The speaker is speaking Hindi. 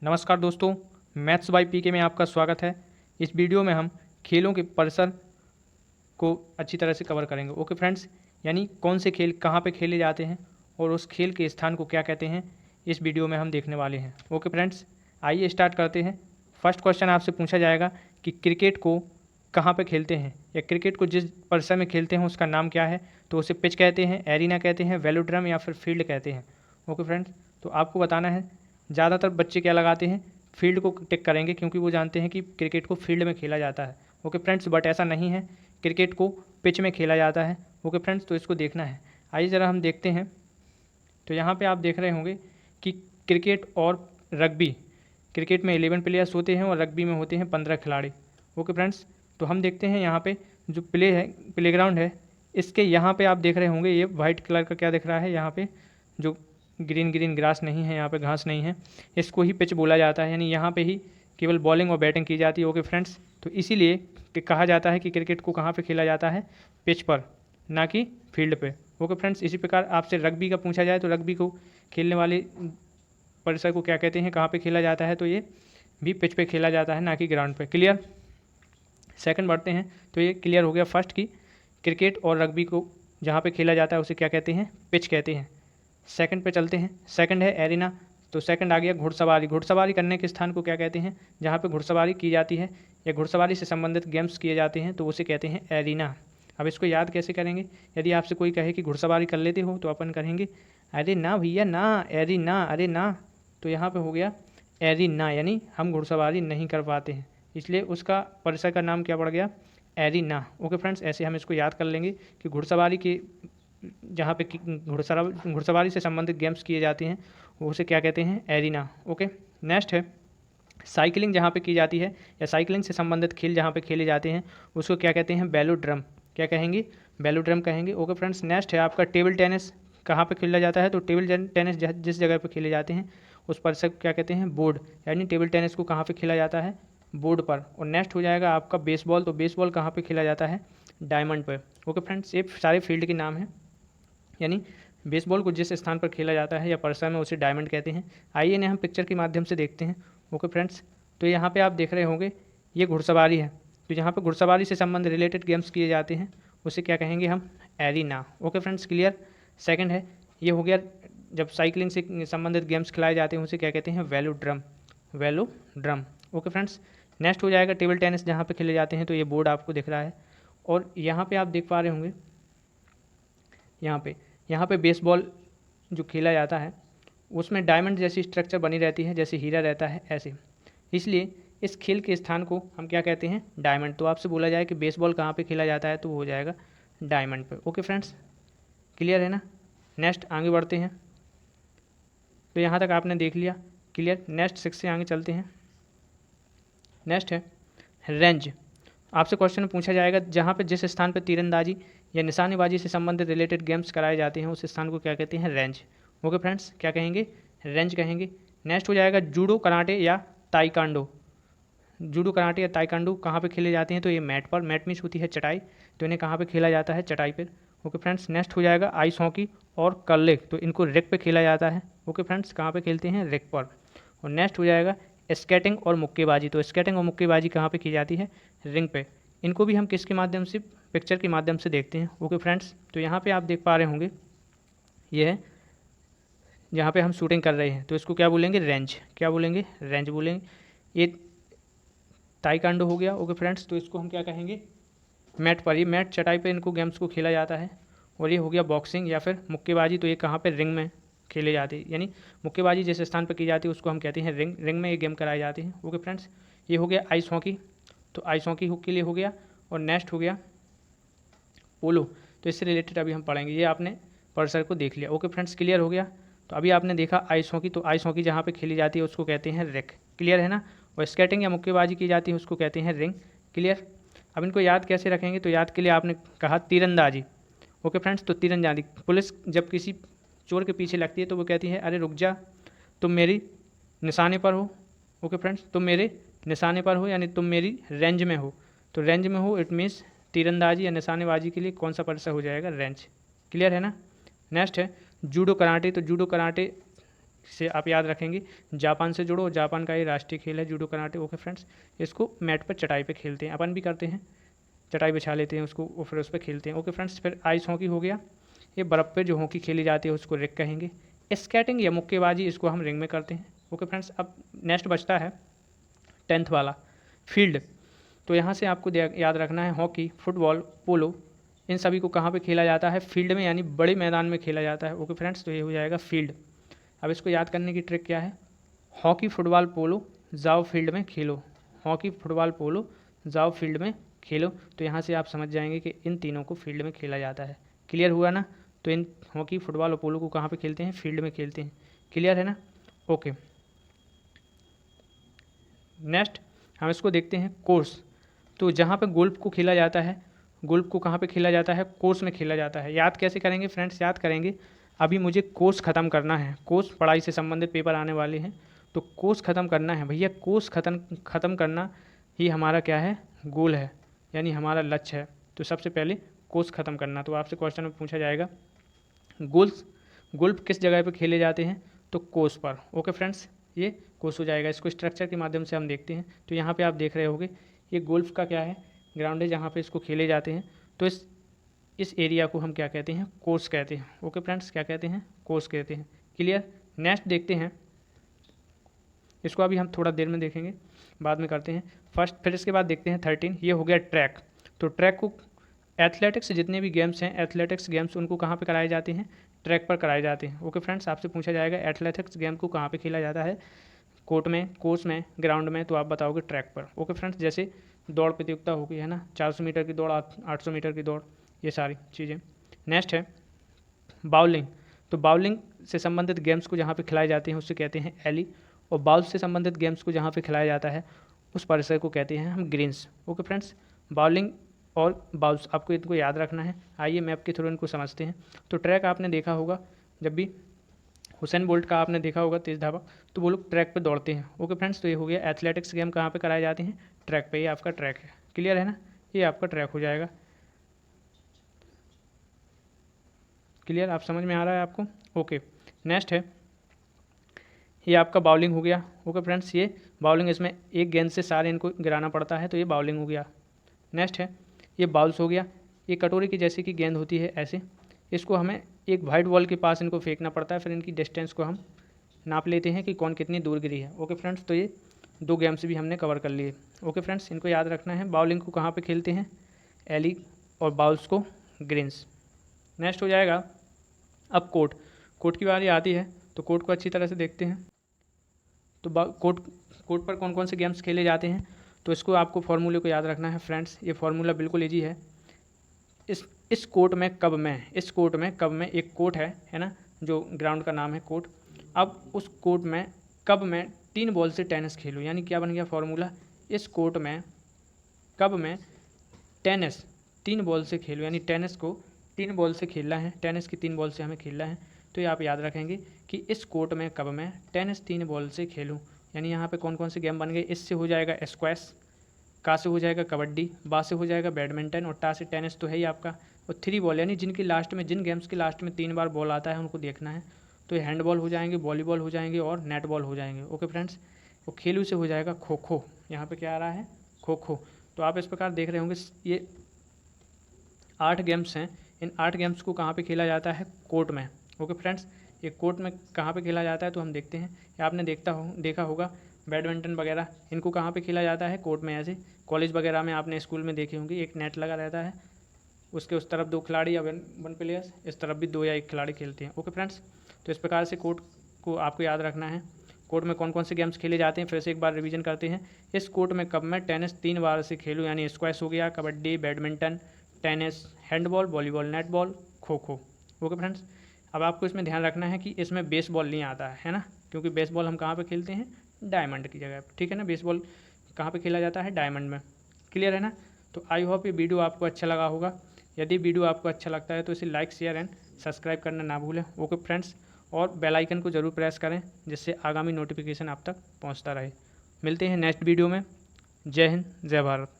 नमस्कार दोस्तों, मैथ्स बाय पीके में आपका स्वागत है। इस वीडियो में हम खेलों के परिसर को अच्छी तरह से कवर करेंगे। ओके फ्रेंड्स, यानी कौन से खेल कहाँ पे खेले जाते हैं और उस खेल के स्थान को क्या कहते हैं, इस वीडियो में हम देखने वाले हैं। ओके फ्रेंड्स, आइए स्टार्ट करते हैं। फर्स्ट क्वेश्चन आपसे पूछा जाएगा कि क्रिकेट को कहाँ पे खेलते हैं या क्रिकेट को जिस परिसर में खेलते हैं उसका नाम क्या है। तो उसे पिच कहते हैं, एरिना कहते हैं, वेलोड्रम या फिर फील्ड कहते हैं। ओके फ्रेंड्स, तो आपको बताना है। ज़्यादातर बच्चे क्या लगाते हैं, फील्ड को टिक करेंगे क्योंकि वो जानते हैं कि क्रिकेट को फील्ड में खेला जाता है। ओके फ्रेंड्स, बट ऐसा नहीं है, क्रिकेट को पिच में खेला जाता है। ओके फ्रेंड्स, तो इसको देखना है। आइए ज़रा हम देखते हैं। तो यहाँ पे आप देख रहे होंगे कि क्रिकेट और रग्बी, क्रिकेट में 11 प्लेयर्स होते हैं और रग्बी में होते हैं 15 खिलाड़ी। ओके फ्रेंड्स, तो हम देखते हैं यहाँ पे जो प्लेग्राउंड है, इसके यहाँ पे आप देख रहे होंगे ये वाइट कलर का क्या दिख रहा है, यहाँ पे जो ग्रीन ग्रीन ग्रास नहीं है, यहाँ पे घास नहीं है, इसको ही पिच बोला जाता है। यानी यहाँ पे ही केवल बॉलिंग और बैटिंग की जाती है। ओके फ्रेंड्स, तो इसीलिए कहा जाता है कि क्रिकेट को कहाँ पे खेला जाता है, पिच पर, ना कि फील्ड पे। ओके फ्रेंड्स, इसी प्रकार आपसे रग्बी का पूछा जाए तो रग्बी को खेलने वाले परिसर को क्या कहते हैं, कहाँ पे खेला जाता है, तो ये भी पिच पे खेला जाता है, ना कि ग्राउंड पे। क्लियर। सेकंड बढ़ते हैं। तो ये क्लियर हो गया फर्स्ट की क्रिकेट और रग्बी को जहाँ पे खेला जाता है उसे क्या कहते हैं, पिच कहते हैं। सेकंड पे चलते हैं। सेकंड है एरिना। तो सेकंड आ गया घुड़सवारी। घुड़सवारी करने के स्थान को क्या कहते हैं, जहाँ पे घुड़सवारी की जाती है या घुड़सवारी से संबंधित गेम्स किए जाते हैं तो उसे कहते हैं एरिना। अब इसको याद कैसे करेंगे, यदि आपसे कोई कहे कि घुड़सवारी कर लेते हो तो अपन कहेंगे अरे ना भैया ना, एरिना, अरे ना। तो यहाँ पे हो गया एरिना, यानी हम घुड़सवारी नहीं कर पाते हैं, इसलिए उसका परिसर का नाम क्या पड़ गया, एरिना। ओके फ्रेंड्स, ऐसे हम इसको याद कर लेंगे कि घुड़सवारी के जहाँ पे घुड़सवारी से संबंधित गेम्स किए जाते हैं वो उसे क्या कहते हैं, एरिना। ओके, नेक्स्ट है साइकिलिंग। जहाँ पे की जाती है या साइकिलिंग से संबंधित खेल जहाँ पे खेले जाते हैं उसको क्या कहते हैं, वेलोड्रम। क्या कहेंगे, वेलोड्रम कहेंगे। ओके फ्रेंड्स, नेक्स्ट है आपका टेबल टेनिस। कहाँ पे खेला जाता है, तो टेबल टेनिस जिस जगह पे खेले जाते हैं उस पर से क्या कहते हैं, बोर्ड। यानी टेबल टेनिस को कहाँ पे खेला जाता है, बोर्ड पर। और नेक्स्ट हो जाएगा आपका बेसबॉल। तो बेसबॉल कहाँ पे खेला जाता है, डायमंड पर। ओके फ्रेंड्स, ये सारे फील्ड के नाम हैं, यानी बेसबॉल को जिस स्थान पर खेला जाता है या परिसर में उसे डायमंड कहते हैं। आइए इन्हें हम पिक्चर के माध्यम से देखते हैं। ओके फ्रेंड्स, तो यहाँ पे आप देख रहे होंगे ये घुड़सवारी है। तो यहाँ पे घुड़सवारी से संबंध रिलेटेड गेम्स किए जाते हैं उसे क्या कहेंगे हम, arena. Okay friends, clear. Second है, ये हो गया जब साइकिलिंग से संबंधित गेम्स खिलाए जाते हैं उसे क्या कहते हैं, velodrome, velodrome. Okay friends, next हो जाएगा टेबल टेनिस जहाँ पे खेले जाते हैं। तो ये बोर्ड आपको दिख रहा है और यहाँ पे आप देख पा रहे होंगे यहाँ पे बेसबॉल जो खेला जाता है उसमें डायमंड जैसी स्ट्रक्चर बनी रहती है, जैसे हीरा रहता है ऐसे, इसलिए इस खेल के स्थान को हम क्या कहते हैं, डायमंड। तो आपसे बोला जाए कि बेसबॉल कहाँ पे खेला जाता है तो वो हो जाएगा डायमंड पे। ओके फ्रेंड्स, क्लियर है ना। नेक्स्ट आगे बढ़ते हैं। तो यहाँ तक आपने देख लिया, क्लियर। नेक्स्ट 6 से आगे चलते हैं। नेक्स्ट है रेंज। आपसे क्वेश्चन पूछा जाएगा जहाँ पे जिस स्थान पर तीरंदाजी या निशानेबाजी से संबंधित रिलेटेड गेम्स कराए जाते हैं उस स्थान को क्या कहते हैं, रेंज। ओके फ्रेंड्स, क्या कहेंगे, रेंज कहेंगे। नेक्स्ट हो जाएगा जूडो, कराटे या ताइक्वांडो। जूडो, कराटे या ताइक्वांडो कहाँ पे खेले जाते हैं, तो ये मैट पर। मैट मीन्स होती है चटाई, तो इन्हें कहाँ पे खेला जाता है, चटाई पर। ओके फ्रेंड्स, नेक्स्ट हो जाएगा आइस हॉकी और कर्लिंग। तो इनको रेक पे खेला जाता है। ओके फ्रेंड्स, कहाँ पे खेलते हैं, रेक पर। और नेक्स्ट हो जाएगा स्केटिंग और मुक्केबाजी। तो स्केटिंग और मुक्केबाजी कहाँ पे की जाती है, रिंग पे। इनको भी हम किसके माध्यम से, पिक्चर के माध्यम से देखते हैं। ओके फ्रेंड्स, तो यहाँ पे आप देख पा रहे होंगे ये है जहाँ पे हम शूटिंग कर रहे हैं, तो इसको क्या बोलेंगे, रेंज। क्या बोलेंगे, रेंज बोलेंगे। ये ताइक्वांडो हो गया। ओके फ्रेंड्स, तो इसको हम क्या कहेंगे, मैट पर। ये मैट चटाई पे इनको गेम्स को खेला जाता है। और ये हो गया बॉक्सिंग या फिर मुक्केबाजी। तो ये कहाँ पे, रिंग में खेले जाते हैं, यानी मुक्केबाजी जिस स्थान पर की जाती है उसको हम कहते हैं रिंग। रिंग में ये गेम कराए जाते हैं। ओके फ्रेंड्स, ये हो गया आइस हॉकी। तो आइस हॉकी हुक के लिए हो गया। और नेक्स्ट हो गया पोलो। तो इससे रिलेटेड अभी हम पढ़ेंगे। ये आपने परिसर को देख लिया। ओके फ्रेंड्स, क्लियर हो गया। तो अभी आपने देखा आइस हॉकी। तो आइस हॉकी जहाँ पे खेली जाती है उसको कहते हैं रेक। क्लियर है ना। और स्केटिंग या मुक्केबाजी की जाती है उसको कहते हैं रिंग। क्लियर। अब इनको याद कैसे रखेंगे, तो याद के लिए आपने कहा तीरंदाजी। ओके फ्रेंड्स, तो तीरंदाजी, पुलिस जब किसी चोर के पीछे लगती है तो वो कहती है अरे रुक जा, तुम मेरी निशाने पर हो। ओके फ्रेंड्स, तुम मेरे निशाने पर हो, यानी तुम मेरी रेंज में हो। तो रेंज में हो इट मीन्स तीरंदाजी या निशानेबाजी के लिए कौन सा परिसर हो जाएगा, रेंज। क्लियर है ना। नेक्स्ट है जूडो, कराटे। तो जूडो, कराटे से आप याद रखेंगे जापान से जुड़ो, जापान का ये राष्ट्रीय खेल है जूडो कराटे। ओके फ्रेंड्स, इसको मैट पर चटाई पे खेलते हैं, अपन भी करते हैं, चटाई बिछा लेते हैं उसको और फिर उस पर खेलते हैं। ओके फ्रेंड्स, फिर आइस हॉकी हो गया, ये बर्फ़ पे जो हॉकी खेली जाती है उसको रिग कहेंगे। स्केटिंग या मुक्केबाजी, इसको हम रिंग में करते हैं। ओके फ्रेंड्स, अब नेक्स्ट बचता है 10th वाला फील्ड। तो यहाँ से आपको याद रखना है हॉकी, फुटबॉल, पोलो, इन सभी को कहाँ पे खेला जाता है? फील्ड में, यानी बड़े मैदान में खेला जाता है। ओके फ्रेंड्स, तो ये हो जाएगा फील्ड। अब इसको याद करने की ट्रिक क्या है? हॉकी, फुटबॉल, पोलो, जाओ फील्ड में खेलो। हॉकी, फुटबॉल, पोलो, जाओ फील्ड में खेलो। तो यहाँ से आप समझ जाएंगे कि इन तीनों को फील्ड में खेला जाता है। क्लियर हुआ ना? तो इन हॉकी, फुटबॉल और पोलो को कहाँ पे खेलते हैं? फील्ड में खेलते हैं। क्लियर है ना? ओके, नेक्स्ट हम इसको देखते हैं कोर्स। तो जहाँ पे गोल्फ को खेला जाता है, गोल्फ को कहाँ पे खेला जाता है? कोर्स में खेला जाता है। याद कैसे करेंगे फ्रेंड्स? याद करेंगे, अभी मुझे कोर्स ख़त्म करना है। कोर्स पढ़ाई से संबंधित पेपर आने वाले हैं, तो कोर्स ख़त्म करना है भैया। कोर्स ख़त्म करना ही हमारा क्या है? गोल है, यानी हमारा लक्ष्य है। तो सबसे पहले कोर्स ख़त्म करना। तो आपसे क्वेश्चन में पूछा जाएगा गोल्फ किस जगह पे खेले जाते हैं? तो कोर्स पर। ओके फ्रेंड्स, ये कोर्स हो जाएगा। इसको स्ट्रक्चर के माध्यम से हम देखते हैं। तो यहाँ पे आप देख रहे होंगे ये गोल्फ का क्या है? ग्राउंड है जहाँ पे इसको खेले जाते हैं। तो इस एरिया को हम क्या कहते हैं? कोर्स कहते हैं। ओके फ्रेंड्स, क्या कहते हैं? कोर्स कहते हैं। क्लियर? नेक्स्ट देखते हैं, इसको अभी हम थोड़ा देर में देखेंगे, बाद में करते हैं फर्स्ट। फिर इसके बाद देखते हैं 13, ये हो गया ट्रैक। तो ट्रैक को, एथलेटिक्स जितने भी गेम्स हैं, एथलेटिक्स गेम्स उनको कहाँ पे कराए जाते हैं? ट्रैक पर कराए जाते हैं। ओके फ्रेंड्स, आपसे पूछा जाएगा एथलेटिक्स गेम को कहाँ पे खेला जाता है? कोर्ट में, कोर्स में, ग्राउंड में। तो आप बताओगे ट्रैक पर। ओके फ्रेंड्स, जैसे दौड़ प्रतियोगिता हो गई है ना, 400 मीटर की दौड़, 800 मीटर की दौड़, ये सारी चीज़ें। नेक्स्ट है बाउलिंग। तो बाउलिंग से संबंधित गेम्स को जहाँ पे खिलाए जाते हैं उससे कहते हैं एली, और बाउल से संबंधित गेम्स को जहाँ पे खिलाया जाता है उस परिसर को कहते हैं हम ग्रीन्स। ओके फ्रेंड्स, बाउलिंग और बाउल्स, आपको इनको याद रखना है। आइए मैप के थ्रू इनको समझते हैं। तो ट्रैक आपने देखा होगा, जब भी हुसैन बोल्ट का आपने देखा होगा तेज़ धावक, तो वो लोग ट्रैक पे दौड़ते हैं। ओके फ्रेंड्स, तो ये हो गया एथलेटिक्स गेम कहाँ पे कराए जाते हैं? ट्रैक पे। ये आपका ट्रैक है। क्लियर है ना? ये आपका ट्रैक हो जाएगा। क्लियर? आप समझ में आ रहा है आपको? ओके, नेक्स्ट है, ये आपका बाउलिंग हो गया। ओके फ्रेंड्स, ये बाउलिंग, इसमें एक गेंद से सारे इनको गिराना पड़ता है, तो ये बाउलिंग हो गया। नेक्स्ट है, ये बाउल्स हो गया। ये कटोरी की जैसी की गेंद होती है ऐसे, इसको हमें एक वाइट बॉल के पास इनको फेंकना पड़ता है, फिर इनकी डिस्टेंस को हम नाप लेते हैं कि कौन कितनी दूर गिरी है। ओके फ्रेंड्स, तो ये 2 गेम्स भी हमने कवर कर लिए। ओके फ्रेंड्स, इनको याद रखना है। बाउलिंग को कहाँ पे खेलते हैं? एली, और बाउल्स को ग्रीन्स। नेक्स्ट हो जाएगा अब कोर्ट। कोर्ट की बारी आती है, तो कोर्ट को अच्छी तरह से देखते हैं। तो कोर्ट पर कौन कौन से गेम्स खेले जाते हैं? तो इसको आपको फार्मूले को याद रखना है फ्रेंड्स। ये फार्मूला बिल्कुल ईजी है। इस कोर्ट में कब में, इस कोर्ट में कब में, एक कोर्ट है ना, जो ग्राउंड का नाम है कोर्ट। अब उस कोर्ट में कब में 3 बॉल से टेनिस खेलो, यानी क्या बन गया फार्मूला? इस कोर्ट में कब में टेनिस 3 बॉल से खेलो, यानी टेनिस को 3 बॉल से खेलना है, टेनिस की 3 बॉल से हमें खेलना है। तो ये आप याद रखेंगे कि इस कोर्ट में कब में टेनिस 3 बॉल से खेलूँ। यानी यहाँ पे कौन कौन से गेम बन गए? इससे हो जाएगा स्क्वैश, का से हो जाएगा कबड्डी, बा से हो जाएगा बैडमिंटन, और टा से टेनिस तो है ही आपका। और 3 बॉल, यानी जिनकी लास्ट में, जिन गेम्स के लास्ट में 3 बार बॉल आता है उनको देखना है। तो ये हैंडबॉल हो जाएंगे, वॉलीबॉल हो जाएंगे, और नेट बॉल हो जाएंगे। ओके फ्रेंड्स, और खेलू से हो जाएगा खो खो। यहाँ पे क्या आ रहा है? खो खो। तो आप इस प्रकार देख रहे होंगे, ये 8 गेम्स हैं। इन 8 गेम्स को कहाँ पे खेला जाता है? कोर्ट में। ओके फ्रेंड्स, ये कोर्ट में कहाँ पे खेला जाता है? तो हम देखते हैं। या आपने देखा होगा बैडमिंटन वगैरह, इनको कहाँ पे खेला जाता है? कोर्ट में। ऐसे कॉलेज वगैरह में आपने स्कूल में देखे होंगे, एक नेट लगा रहता है, उसके उस तरफ 2 खिलाड़ी या 1 प्लेयर्स, इस तरफ भी 2 या 1 खिलाड़ी खेलते हैं। ओके फ्रेंड्स, तो इस प्रकार से कोर्ट को आपको याद रखना है। कोर्ट में कौन कौन से गेम्स खेले जाते हैं, फिर से एक बार रिवीजन करते हैं। इस कोर्ट में कब मैं टेनिस 3 बार से खेलूँ, यानी स्क्वैश हो गया, kabaddi, badminton, tennis, handball, volleyball, netball, kho kho. Okay friends, अब आपको इसमें ध्यान रखना है कि इसमें बेसबॉल नहीं आता है ना, क्योंकि बेसबॉल हम कहाँ पे खेलते हैं? डायमंड की जगह पे। ठीक है ना? बेसबॉल कहाँ पे खेला जाता है? डायमंड में। क्लियर है ना? तो आई होप ये वीडियो आपको अच्छा लगा होगा। यदि वीडियो आपको अच्छा लगता है तो इसे लाइक, शेयर एंड सब्सक्राइब करना ना भूलें। ओके फ्रेंड्स, और बेल आइकन को ज़रूर प्रेस करें, जिससे आगामी नोटिफिकेशन आप तक पहुँचता रहे। मिलते हैं नेक्स्ट वीडियो में। जय हिंद, जय भारत।